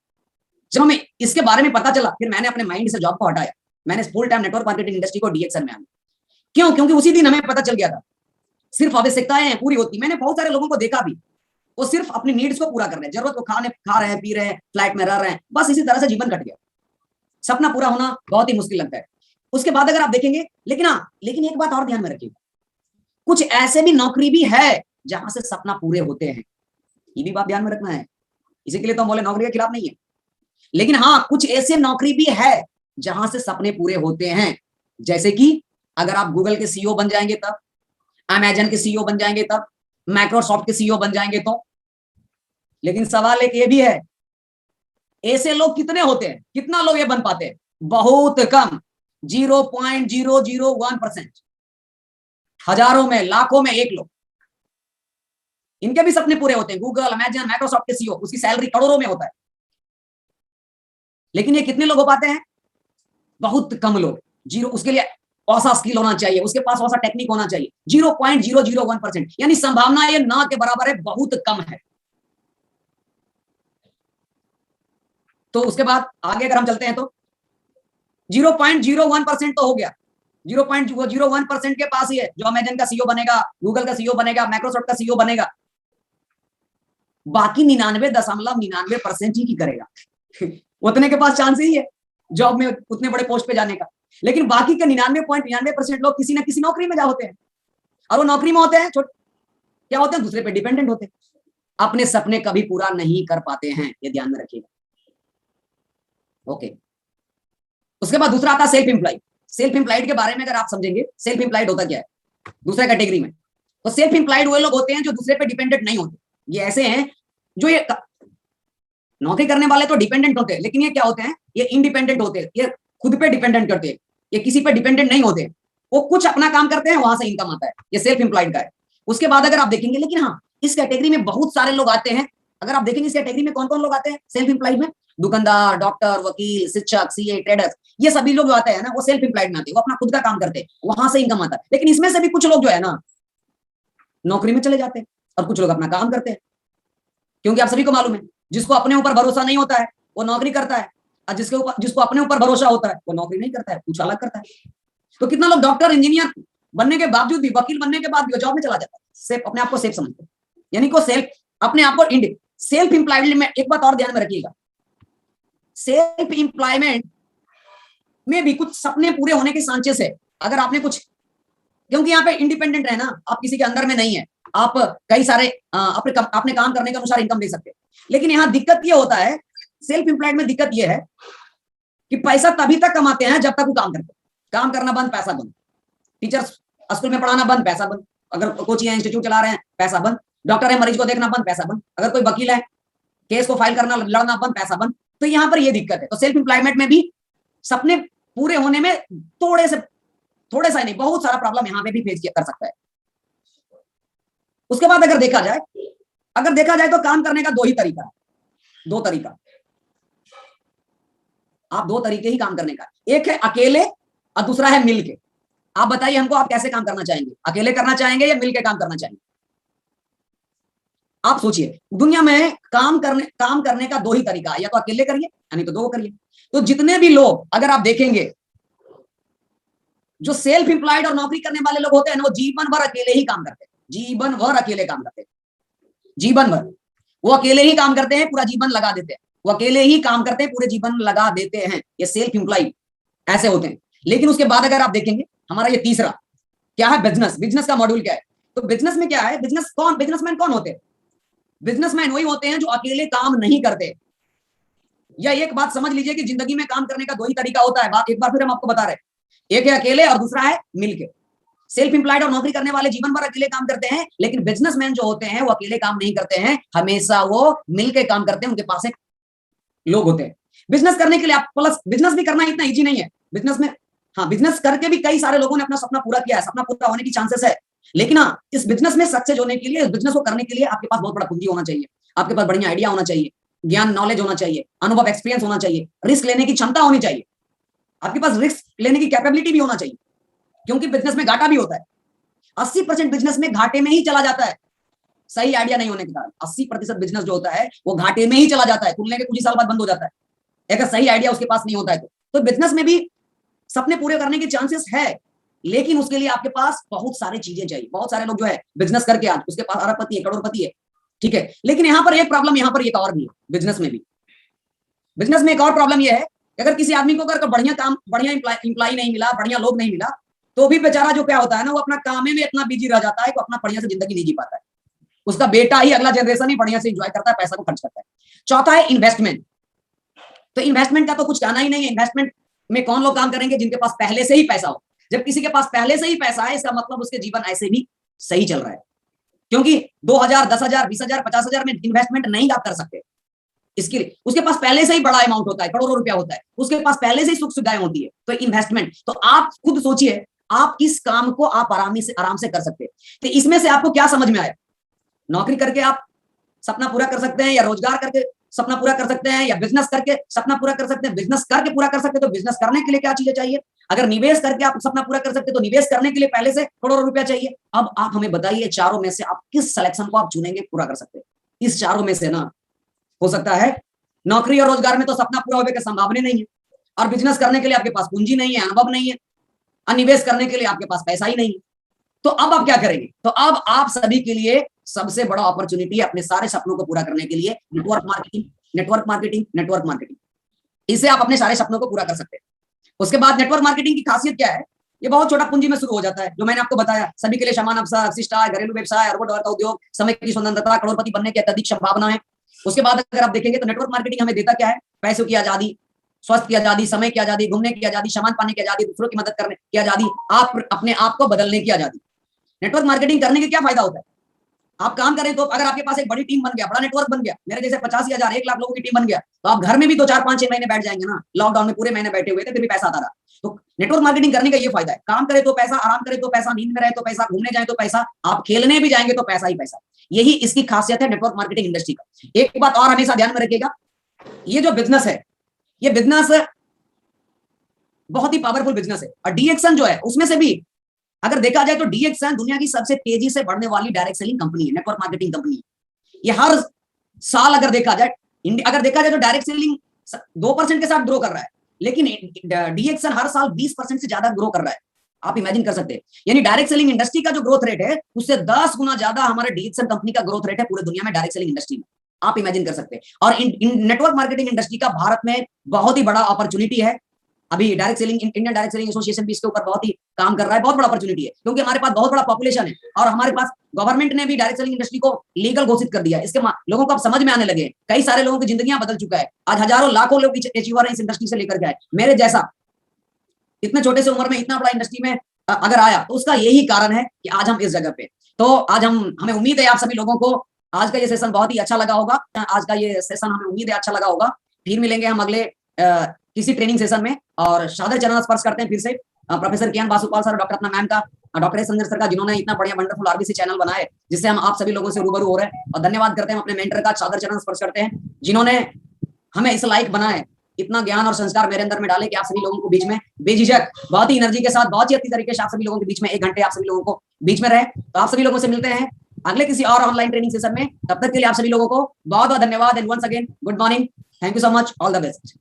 जब हमें इसके बारे में पता चला, फिर मैंने अपने माइंड से जॉब को हटाया। मैंने full time network marketing industry को डीएक्सएल में आना। क्यों, क्योंकि उसी दिन हमें पता चल गया था सिर्फ आवश्यकताएं पूरी होती। मैंने बहुत सारे लोगों को देखा भी, वो सिर्फ अपनी नीड्स को पूरा कर रहे हैं, जरूरत को खा रहे हैं, पी रहे हैं, फ्लाइट में रह रहे हैं, बस इसी तरह से जीवन कट गया। सपना पूरा होना बहुत ही मुश्किल लगता है। उसके बाद अगर आप देखेंगे, लेकिन एक बात और ध्यान में रखिएगा, कुछ ऐसे भी नौकरी भी है जहां से सपना पूरे होते हैं, ये भी बात ध्यान में रखना है। इसी के लिए तो हम बोले नौकरी के खिलाफ नहीं है, लेकिन हाँ कुछ ऐसे नौकरी भी है जहां से सपने पूरे होते हैं। जैसे कि अगर आप गूगल के सीईओ बन जाएंगे तब, अमेजन के सीईओ बन जाएंगे तब, माइक्रोसॉफ्ट के सीईओ बन जाएंगे तो। लेकिन सवाल एक ये भी है, ऐसे लोग कितने होते हैं, कितना लोग ये बन पाते हैं, बहुत कम, 0.001%। हजारों में, लाखों में एक लोग, इनके भी सपने पूरे होते हैं। गूगल, अमेजन, माइक्रोसॉफ्ट के सीईओ, उसकी सैलरी करोड़ों में होता है, लेकिन ये कितने लोग हो पाते हैं, बहुत कम लोग। जीरो, उसके लिए ऐसा स्किल होना चाहिए, उसके पास ऐसा टेक्निक होना चाहिए। 0.001%, यानी संभावना ये ना के बराबर है, बहुत कम है। तो उसके बाद आगे अगर हम चलते हैं तो 0.01% तो हो गया, 0.01% के पास ही है जो अमेजन का सीईओ बनेगा, गूगल का सीईओ बनेगा, माइक्रोसॉफ्ट का सीईओ बनेगा। बाकी 99.99% ही की करेगा उतने के पास चांस ही है जॉब में उतने बड़े पोस्ट पे जाने का। लेकिन बाकी के 99.99% लोग किसी ना किसी नौकरी में जा होते हैं, और वो नौकरी में होते हैं क्या होते हैं, दूसरे पे डिपेंडेंट होते हैं, अपने सपने कभी पूरा नहीं कर पाते हैं, ये ध्यान में रखिएगा। ओके, उसके बाद दूसरा आता है सेल्फ एम्प्लॉयड। सेल्फ एम्प्लॉयड के बारे में अगर आप समझेंगे, सेल्फ एम्प्लॉयड होता क्या है दूसरा कैटेगरी में, तो सेल्फ एम्प्लॉयड वो लोग होते हैं जो दूसरे पे डिपेंडेंट नहीं होते। ये ऐसे हैं जो ये नौकरी करने वाले तो डिपेंडेंट होते हैं, लेकिन ये क्या होते हैं, ये इंडिपेंडेंट होते हैं, ये खुद पे डिपेंडेंट करते हैं, ये किसी पे डिपेंडेंट नहीं होते, वो कुछ अपना काम करते हैं, वहां से इनकम आता है, ये सेल्फ एम्प्लॉयड का है। उसके बाद अगर आप देखेंगे, लेकिन हाँ इस कैटेगरी में बहुत सारे लोग आते हैं। अगर आप देखेंगे इस कैटेगरी में कौन कौन लोग आते हैं सेल्फ एम्प्लॉयड में, दुकानदार, डॉक्टर, वकील, शिक्षक, सीए, ट्रेडर्स, ये सभी लोग जो आते हैं ना वो सेल्फ एम्प्लॉयड में आते हैं, वो अपना खुद का काम करते हैं, वहां से इनकम आता है। लेकिन इसमें से भी कुछ लोग जो है ना नौकरी में चले जाते हैं और कुछ लोग अपना काम करते हैं, क्योंकि आप सभी को मालूम है जिसको अपने ऊपर भरोसा नहीं होता है वो नौकरी करता है, और जिसको अपने ऊपर भरोसा होता है वो नौकरी नहीं करता है, कुछ अलग करता है। तो कितना लोग डॉक्टर, इंजीनियर बनने के बावजूद भी, वकील बनने के बाद भी जॉब में चला जाता है, सेफ, अपने आप को सेफ समझते हैं, यानी को सेल्फ, अपने आप को सेल्फ एम्प्लॉयमेंट में एक बात और ध्यान में रखिएगा, सेल्फ एम्प्लॉयमेंट में भी कुछ सपने पूरे होने के चांसेस है। अगर आपने कुछ, क्योंकि यहाँ पे इंडिपेंडेंट है ना, आप किसी के अंदर में नहीं है, आप कई सारे अपने काम करने के अनुसार इनकम दे सकते हैं। लेकिन यहाँ दिक्कत ये होता है, सेल्फ एम्प्लॉयड में दिक्कत ये है कि पैसा तभी तक कमाते हैं जब तक वो काम करते हैं। काम करना बंद, पैसा बंद, टीचर्स स्कूल में पढ़ाना बंद, पैसा बंद, अगर कोचिंग इंस्टीट्यूट चला रहे हैं पैसा बंद, डॉक्टर है मरीज को देखना बंद, पैसा बंद, अगर कोई वकील है केस को फाइल करना, लड़ना बंद, पैसा बंद। तो यहाँ पर ये दिक्कत है। तो सेल्फ एम्प्लॉयमेंट में भी सपने पूरे होने में थोड़े सा ही नहीं, बहुत सारा प्रॉब्लम यहाँ पे भी फेस कर सकता है। उसके बाद अगर देखा जाए अगर देखा जाए तो काम करने का दो ही तरीका है, दो तरीका, आप दो तरीके ही काम करने का, एक है अकेले और दूसरा है मिलके। आप बताइए हमको, आप कैसे काम करना चाहेंगे, अकेले करना चाहेंगे या मिलके काम करना चाहेंगे? आप सोचिए, दुनिया में काम करने का दो ही तरीका है, या तो अकेले करिए यानी तो दो करिए। तो जितने भी लोग अगर आप देखेंगे जो सेल्फ एम्प्लॉयड और नौकरी करने वाले लोग होते हैं ना, वो जीवन भर अकेले ही काम करते हैं, जीवन भर अकेले काम करते हैं, जीवन भर वो अकेले ही काम करते हैं, पूरा जीवन लगा देते हैं, वो अकेले ही काम करते हैं, पूरे जीवन लगा देते हैं, ये सेल्फ एम्प्लॉयड ऐसे होते हैं। लेकिन उसके बाद अगर आप देखेंगे हमारा ये तीसरा क्या है, बिजनेस। बिजनेस का मॉड्यूल क्या है? तो बिजनेस में क्या है, बिजनेसमैन कौन होते हैं? बिजनेसमैन वही होते हैं जो अकेले काम नहीं करते। या एक बात समझ लीजिए कि जिंदगी में काम करने का दो ही तरीका होता है, बात एक बार फिर हम आपको बता रहे हैं, एक है अकेले और दूसरा है मिलके। सेल्फ एम्प्लॉयड और नौकरी करने वाले जीवन भर अकेले काम करते हैं, लेकिन बिजनेसमैन जो होते हैं वो अकेले काम नहीं करते हैं, हमेशा वो मिलके काम करते हैं, उनके पास एक लोग होते हैं। बिजनेस करने के लिए आप प्लस बिजनेस भी करना इतना इजी नहीं है बिजनेस में। हाँ, बिजनेस करके भी कई सारे लोगों ने अपना सपना पूरा किया है, सपना पूरा होने की चांसेस है। लेकिन हाँ, इस बिजनेस में सक्सेस होने के लिए, इस बिजनेस को करने के लिए आपके पास बहुत बड़ा पूंजी होना चाहिए, आपके पास बढ़िया आइडिया होना चाहिए, ज्ञान नॉलेज होना चाहिए, अनुभव एक्सपीरियंस होना चाहिए, रिस्क लेने की क्षमता होनी चाहिए, आपके पास रिस्क लेने की कैपेबिलिटी भी होना चाहिए, क्योंकि बिजनेस में घाटा भी होता है। 80% बिजनेस में घाटे में ही चला जाता है, सही आइडिया नहीं होने के कारण 80% बिजनेस जो होता है वो घाटे में ही चला जाता है, खुलने के कुछ ही साल बाद बंद हो जाता है अगर सही आइडिया उसके पास नहीं होता है तो बिजनेस में भी सपने पूरे करने के चांसेस है, लेकिन उसके लिए आपके पास बहुत सारी चीजें चाहिए। बहुत सारे लोग जो है बिजनेस करके आज उसके पास अरबपति है, करोड़पति है, ठीक है, लेकिन यहाँ पर एक प्रॉब्लम, यहाँ पर एक और भी है बिजनेस में भी। बिजनेस में एक और प्रॉब्लम यह है कि अगर किसी आदमी को अगर बढ़िया काम, बढ़िया इंप्लॉय नहीं मिला, बढ़िया लोग नहीं मिला, तो भी बेचारा जो क्या होता है ना, वो अपना काम में इतना बिजी रह जाता है कि अपना बढ़िया से जिंदगी नहीं जी पाता है। उसका बेटा ही, अगला जनरेशन ही बढ़िया से एंजॉय करता है, पैसा को खर्च करता है। चौथा है इन्वेस्टमेंट। तो इन्वेस्टमेंट का तो कुछ कहना ही नहीं है। इन्वेस्टमेंट में कौन लोग काम करेंगे? जिनके पास पहले से ही पैसा हो। जब किसी के पास पहले से ही पैसा है, इसका मतलब उसके जीवन ऐसे भी सही चल रहा है, क्योंकि 2000, 10,000, 20,000, 50,000 में इन्वेस्टमेंट नहीं आप कर सकते। इसके लिए उसके पास पहले से ही बड़ा अमाउंट होता है, करोड़ों रुपया होता है, उसके पास पहले से ही सुख सुविधाएं होती है। तो इन्वेस्टमेंट, तो आप खुद सोचिए, आप इस काम को आप आराम से कर सकते हैं। तो इसमें से आपको क्या समझ में आया? नौकरी करके आप सपना पूरा कर सकते हैं, या रोजगार करके सपना पूरा कर सकते हैं, या बिजनेस करके सपना पूरा कर सकते हैं? बिजनेस करके पूरा कर सकते हैं, तो बिजनेस करने के लिए क्या चीजें चाहिए? अगर निवेश करके आप सपना पूरा कर सकते हैं, तो निवेश करने के लिए पहले से करोड़ों रुपया चाहिए। अब आप हमें बताइए, चारों में से आप किस सिलेक्शन को आप चुनेंगे, पूरा कर सकते हैं? इस चारों में से ना, हो सकता है नौकरी और रोजगार में तो सपना पूरा होने की संभावना नहीं है, और बिजनेस करने के लिए आपके पास पूंजी नहीं है, अनुभव नहीं है, और निवेश करने के लिए आपके पास पैसा ही नहीं है। तो अब आप क्या करेंगे? तो अब आप सभी के लिए सबसे बड़ा अपॉर्चुनिटी है अपने सारे सपनों को पूरा करने के लिए, network marketing, network marketing, network marketing. इससे आप अपने सारे सपनों को पूरा कर सकते हैं। उसके बाद नेटवर्क मार्केटिंग की खासियत क्या है? ये बहुत छोटा पूंजी में शुरू हो जाता है, जो मैंने आपको बताया, सभी के लिए समान अवसर, विशिष्ट आय, घरेलू व्यवसाय, अरबों डॉलर का उद्योग, समय की स्वतंत्रता, करोड़पति बनने की अत्यधिक संभावना है। उसके बाद अगर आप देखेंगे तो नेटवर्क मार्केटिंग हमें देता क्या है? पैसों की आजादी, स्वास्थ्य की आजादी, समय की आजादी, घूमने की आजादी, सामान पाने की आजादी, दूसरों की मदद करने की आजादी, आप अपने आप को बदलने की आजादी। नेटवर्क मार्केटिंग करने के क्या फायदा होता है? आप काम करें तो अगर आपके पास एक बड़ी टीम बन गया, बड़ा नेटवर्क बन गया, मेरे जैसे 85,000, 1 लाख लोगों की टीम बन गया, तो आप घर में भी 2, 4, 5, 6 महीने बैठ जाएंगे ना। लॉकडाउन में पूरे महीने बैठे हुए थे, फिर भी पैसा आता रहा। तो नेटवर्क मार्केटिंग करने का ये फायदा है, काम करे तो पैसा, आराम करे तो पैसा, नींद में रहे तो पैसा, घूमने जाए तो पैसा, आप खेलने भी जाएंगे तो पैसा ही पैसा। यही इसकी खासियत है नेटवर्क मार्केटिंग इंडस्ट्री का। एक बात और हमेशा ध्यान में रखिएगा, ये जो बिजनेस है, ये बिजनेस बहुत ही पावरफुल बिजनेस है। और डीएक्सन जो है, उसमें से भी अगर देखा जाए तो डीएक्सन दुनिया की सबसे तेजी से बढ़ने वाली डायरेक्ट सेलिंग कंपनी है, नेटवर्क मार्केटिंग कंपनी। ये हर साल अगर देखा जाए तो डायरेक्ट सेलिंग 2% के साथ ग्रो कर रहा है, लेकिन डीएक्सन हर साल 20% से ज्यादा ग्रो कर रहा है। आप इमेजिन कर सकते हैं, यानी डायरेक्ट सेलिंग इंडस्ट्री का जो ग्रोथ रेट है, उससे 10 गुना ज्यादा हमारे डीएक्सन कंपनी का ग्रोथ रेट है पूरे दुनिया में डायरेक्ट सेलिंग इंडस्ट्री में। आप इमेजिन कर सकते हैं। और नेटवर्क मार्केटिंग इंडस्ट्री का भारत में बहुत ही बड़ा अपॉर्चुनिटी है। अभी direct selling, Indian direct selling association भी इसके ऊपर बहुत ही काम कर रहा है। बहुत बड़ा अपॉर्चुनिटी है, क्योंकि हमारे पास बहुत बड़ा पॉपुलेशन है, और हमारे पास गवर्नमेंट ने भी डायरेक्ट सेलिंग इंडस्ट्री को लीगल घोषित कर दिया है। इसके लोगों को अब समझ में आने लगे, कई सारे लोगों की जिंदगियां बदल चुका है। आज हजारों लाखों लोग अचीवर इस इंडस्ट्री से लेकर के आए। मेरे जैसा इतने छोटे से उम्र में इतना बड़ा इंडस्ट्री में अगर आया, तो उसका यही कारण है कि आज हम इस जगह पे। तो आज हमें उम्मीद है आप सभी लोगों को आज का ये सेशन बहुत ही अच्छा लगा होगा। आज का ये सेशन हमें उम्मीद है अच्छा लगा होगा। फिर मिलेंगे हम अगले किसी ट्रेनिंग सेशन में, और सादर चरण स्पर्श करते हैं फिर से प्रोफेसर कियान बासुपाल सर, डॉक्टर अपना मैम का डॉक्टर एस रंजन सर का, जिन्होंने इतना बढ़िया वंडरफुल आरबीसी चैनल बनाया जिससे हम आप सभी लोगों से रूबरू हो रहे हैं। और धन्यवाद करते हैं अपने मेंटर का, सादर चरण स्पर्श करते हैं, जिन्होंने हमें इस लायक बनाए, इतना ज्ञान और संस्कार मेरे अंदर में डाले कि आप सभी लोगों को बीच में बेझिझक, बहुत ही एनर्जी के साथ, बहुत ही अच्छी तरीके से आप सभी लोगों के बीच में 1 घंटे आप सभी लोगों को बीच में रहे। तो आप सभी लोगों से मिलते हैं अगले किसी और ऑनलाइन ट्रेनिंग सेशन में। तब तक के लिए आप सभी लोगों को बहुत बहुत धन्यवाद and once again good morning, thank you so much, all the best.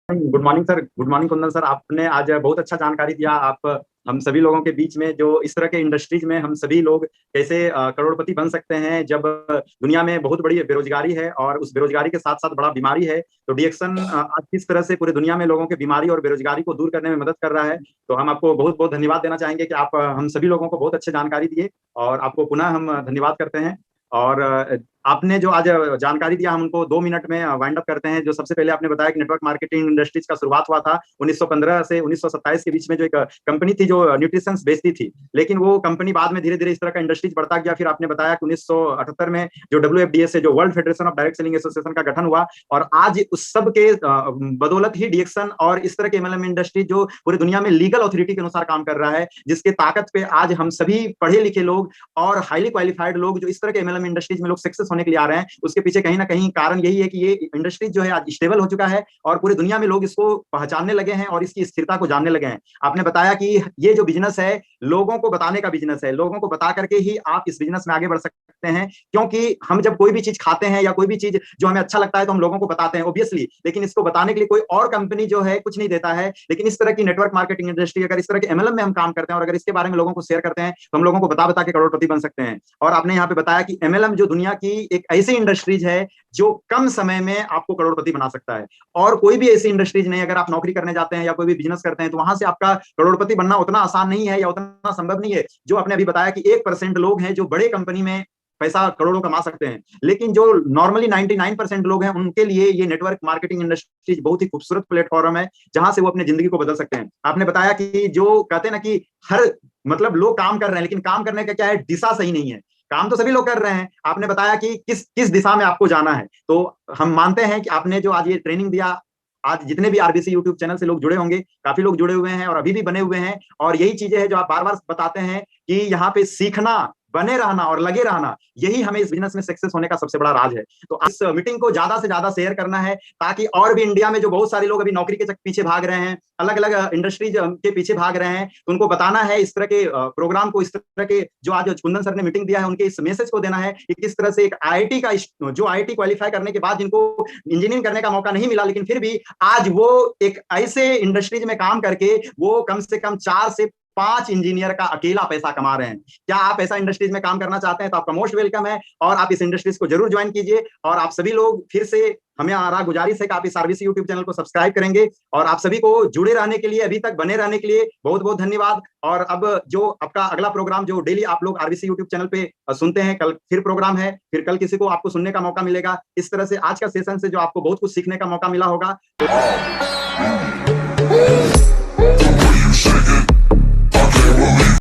Good morning sir, good morning Kundan sir. आपने आज बहुत अच्छा जानकारी दिया। आप हम सभी लोगों के बीच में जो इस तरह के इंडस्ट्रीज में हम सभी लोग कैसे करोड़पति बन सकते हैं, जब दुनिया में बहुत बड़ी बेरोजगारी है और उस बेरोजगारी के साथ साथ बड़ा बीमारी है। तो डीएक्शन आज किस तरह से पूरे दुनिया में लोगों के बीमारी और बेरोजगारी को दूर करने में मदद कर रहा है। तो हम आपको बहुत बहुत धन्यवाद देना चाहेंगे कि आप हम सभी लोगों को बहुत अच्छी जानकारी दिए, और आपको पुनः हम धन्यवाद करते हैं। और आपने जो आज जानकारी दिया, हम उनको 2 मिनट में वाइंड अप करते हैं। जो सबसे पहले आपने बताया कि नेटवर्क मार्केटिंग इंडस्ट्रीज का शुरुआत हुआ था 1915 से 1927 के बीच में, जो एक कंपनी थी जो न्यूट्रिशंस बेचती थी, लेकिन वो कंपनी बाद में धीरे धीरे इस तरह का इंडस्ट्रीज बढ़ता गया। फिर आपने बताया कि 1978 में जो WFDA से, जो world federation of direct selling association का गठन हुआ, और आज उस सब के बदौलत ही डीएक्शन और इस तरह के MLM इंडस्ट्री जो पूरी दुनिया में लीगल अथॉरिटी के अनुसार काम कर रहा है, जिसके ताकत पे आज हम सभी पढ़े लिखे लोग और हाईली क्वालिफाइड लोग जो इस तरह के MLM इंडस्ट्रीज में लोग सक्सेस होने के लिए आ रहे हैं, उसके पीछे कहीं ना कहीं कारण यही है कि ये इंडस्ट्री जो है आज स्टेबल हो चुका है और पूरी दुनिया में लोग इसको पहचानने लगे हैं और इसकी स्थिरता को जानने लगे हैं। आपने बताया कि ये जो बिजनेस है लोगों को बताने का बिजनेस है, लोगों को बता करके ही आप इस बिजनेस में आगे बढ़ सकते हैं। क्योंकि हम जब कोई भी चीज खाते हैं या कोई भी चीज जो हमें अच्छा लगता है तो हम लोगों को बताते हैं ऑब्वियसली, लेकिन इसको बताने के लिए कोई और कंपनी जो है कुछ नहीं देता है। लेकिन इस तरह की नेटवर्क मार्केटिंग इंडस्ट्री, अगर इस तरह के MLM में हम काम करते हैं और अगर इसके बारे में लोगों को शेयर करते हैं तो हम लोगों को बता बता के करोड़पति बन सकते हैं। और आपने यहाँ पे बताया कि MLM जो दुनिया की एक ऐसी इंडस्ट्रीज है जो कम समय में आपको करोड़पति बना सकता है, और कोई भी ऐसी इंडस्ट्रीज नहीं। अगर आप नौकरी करने जाते हैं या कोई भी बिजनेस करते हैं तो वहां से आपका करोड़पति बनना उतना आसान नहीं है या उतना संभव नहीं है। जो आपने अभी बताया कि 1% लोग हैं जो बड़े कंपनी में पैसा करोड़ों कमा सकते हैं, लेकिन जो नॉर्मली 99% लोग हैं उनके लिए ये नेटवर्क मार्केटिंग इंडस्ट्री बहुत ही खूबसूरत प्लेटफॉर्म है जहां से वो अपनी जिंदगी को बदल सकते हैं। आपने बताया कि जो कहते हैं ना कि हर मतलब लोग काम कर रहे हैं, लेकिन काम करने का क्या है, दिशा सही नहीं है। काम तो सभी लोग कर रहे हैं, आपने बताया कि किस किस दिशा में आपको जाना है। तो हम मानते हैं कि आपने जो आज ये ट्रेनिंग दिया, आज जितने भी आरबीसी यूट्यूब चैनल से लोग जुड़े होंगे, काफी लोग जुड़े हुए हैं और अभी भी बने हुए हैं, और यही चीजें हैं जो आप बार बार बताते हैं कि यहाँ पे सीखना, बने रहना और लगे रहना, यही हमें इस बिजनेस में सक्सेस होने का सबसे बड़ा राज है। तो इस मीटिंग को ज्यादा से ज्यादा शेयर करना है, ताकि और भी इंडिया में जो बहुत सारे लोग अभी नौकरी के पीछे भाग रहे हैं, अलग अलग इंडस्ट्रीज के पीछे भाग रहे हैं, तो उनको बताना है इस तरह के प्रोग्राम को, इस तरह के जो आज कुंदन सर ने मीटिंग दिया है उनके इस मैसेज को देना है कि किस तरह से एक IIT का, जो IIT क्वालिफाई करने के बाद जिनको इंजीनियरिंग करने का मौका नहीं मिला, लेकिन फिर भी आज वो एक ऐसे इंडस्ट्रीज में काम करके वो कम से कम 4 से 5 इंजीनियर का अकेला पैसा कमा रहे हैं। क्या आप ऐसा इंडस्ट्रीज में काम करना चाहते हैं तो आपका मोस्ट वेलकम है, और आप इस इंडस्ट्रीज को जरूर ज्वाइन कीजिए। और आप सभी लोग फिर से हमें आ रहा गुजारिश है कि आप इस आरबीसी यूट्यूब चैनल को सब्सक्राइब करेंगे, और आप सभी को जुड़े रहने के लिए, अभी तक बने रहने के लिए बहुत बहुत धन्यवाद। और अब जो आपका अगला प्रोग्राम जो डेली आप लोग आरबीसी यूट्यूब चैनल पे सुनते हैं, कल फिर प्रोग्राम है, फिर कल किसी को आपको सुनने का मौका मिलेगा। इस तरह से आज का सेशन से जो आपको बहुत कुछ सीखने का मौका मिला होगा।